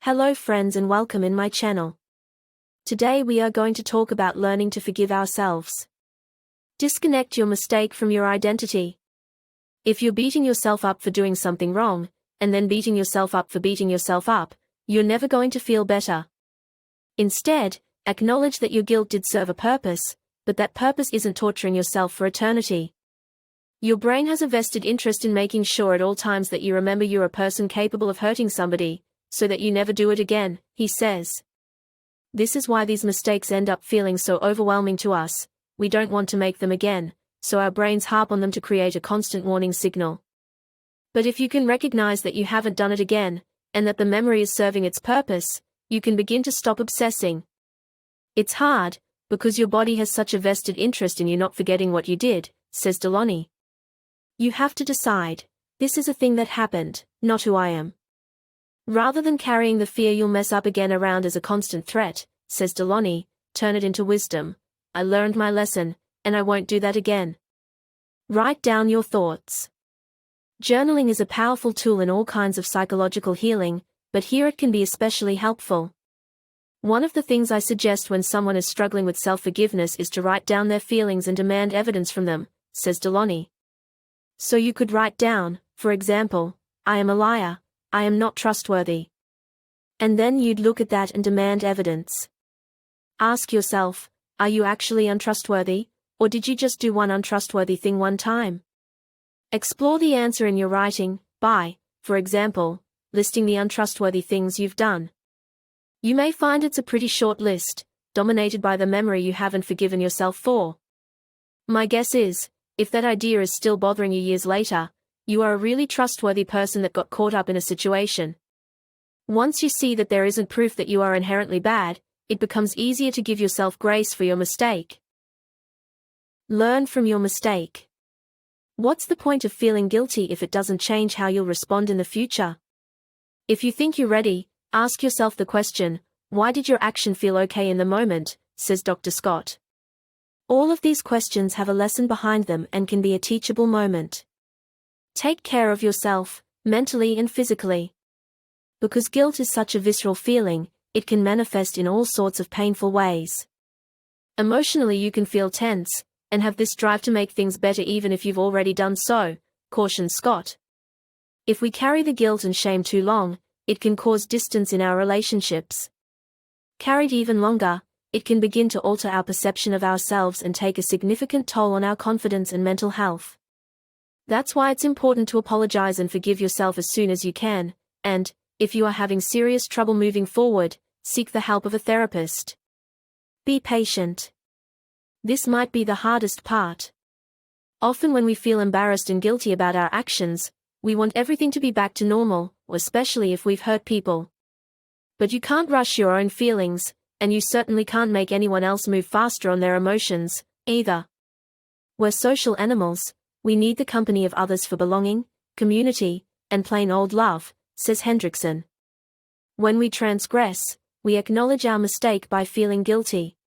Hello friends and welcome in my channel. Today we are going to talk about learning to forgive ourselves. Disconnect your mistake from your identity. If you're beating yourself up for doing something wrong, and then beating yourself up for beating yourself up, you're never going to feel better. Instead, acknowledge that your guilt did serve a purpose, but that purpose isn't torturing yourself for eternity. Your brain has a vested interest in making sure at all times that you remember you're a person capable of hurting somebody, so that you never do it again, he says. This is why these mistakes end up feeling so overwhelming to us. We don't want to make them again, so our brains harp on them to create a constant warning signal. But if you can recognize that you haven't done it again, and that the memory is serving its purpose, you can begin to stop obsessing. It's hard, because your body has such a vested interest in you not forgetting what you did, says Deloney. You have to decide, this is a thing that happened, not who I am. Rather than carrying the fear you'll mess up again around as a constant threat, says Deloney, turn it into wisdom. I learned my lesson, and I won't do that again. Write down your thoughts. Journaling is a powerful tool in all kinds of psychological healing, but here it can be especially helpful. One of the things I suggest when someone is struggling with self-forgiveness is to write down their feelings and demand evidence from them, says Deloney. So you could write down, for example, I am a liar. I am not trustworthy. And then you'd look at that and demand evidence. Ask yourself, are you actually untrustworthy, or did you just do one untrustworthy thing one time? Explore the answer in your writing, by, for example, listing the untrustworthy things you've done. You may find it's a pretty short list, dominated by the memory you haven't forgiven yourself for. My guess is, if that idea is still bothering you years later, you are a really trustworthy person that got caught up in a situation. Once you see that there isn't proof that you are inherently bad, it becomes easier to give yourself grace for your mistake. Learn from your mistake. What's the point of feeling guilty if it doesn't change how you'll respond in the future? If you think you're ready, ask yourself the question, why did your action feel okay in the moment, says Dr. Scott. All of these questions have a lesson behind them and can be a teachable moment. Take care of yourself, mentally and physically. Because guilt is such a visceral feeling, it can manifest in all sorts of painful ways. Emotionally you can feel tense, and have this drive to make things better even if you've already done so, cautions Scott. If we carry the guilt and shame too long, it can cause distance in our relationships. Carried even longer, it can begin to alter our perception of ourselves and take a significant toll on our confidence and mental health. That's why it's important to apologize and forgive yourself as soon as you can, and, if you are having serious trouble moving forward, seek the help of a therapist. Be patient. This might be the hardest part. Often when we feel embarrassed and guilty about our actions, we want everything to be back to normal, especially if we've hurt people. But you can't rush your own feelings, and you certainly can't make anyone else move faster on their emotions, either. We're social animals. We need the company of others for belonging, community, and plain old love, says Hendrickson. When we transgress, we acknowledge our mistake by feeling guilty.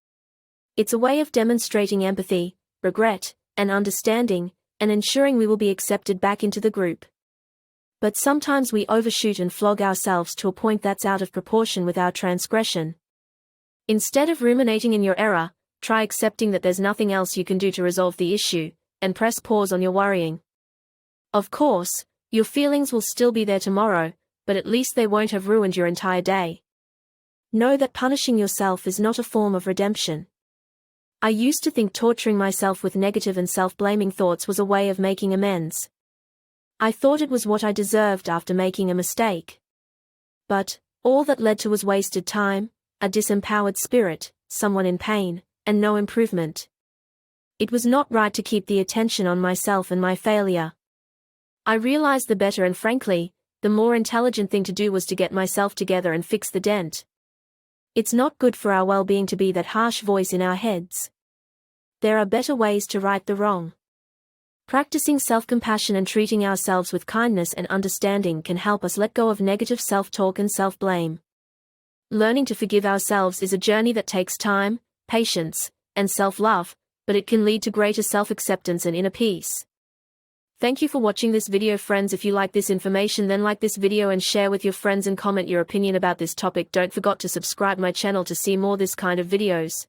It's a way of demonstrating empathy, regret, and understanding, and ensuring we will be accepted back into the group. But sometimes we overshoot and flog ourselves to a point that's out of proportion with our transgression. Instead of ruminating in your error, try accepting that there's nothing else you can do to resolve the issue, and press pause on your worrying. Of course, your feelings will still be there tomorrow, but at least they won't have ruined your entire day. Know that punishing yourself is not a form of redemption. I used to think torturing myself with negative and self-blaming thoughts was a way of making amends. I thought it was what I deserved after making a mistake. But, all that led to was wasted time, a disempowered spirit, someone in pain, and no improvement. It was not right to keep the attention on myself and my failure. I realized the better and frankly, the more intelligent thing to do was to get myself together and fix the dent. It's not good for our well-being to be that harsh voice in our heads. There are better ways to right the wrong. Practicing self-compassion and treating ourselves with kindness and understanding can help us let go of negative self-talk and self-blame. Learning to forgive ourselves is a journey that takes time, patience, and self-love, but it can lead to greater self-acceptance and inner peace. Thank you for watching this video, friends. If you like this information, then like this video and share with your friends and comment your opinion about this topic. Don't forget to subscribe my channel to see more this kind of videos.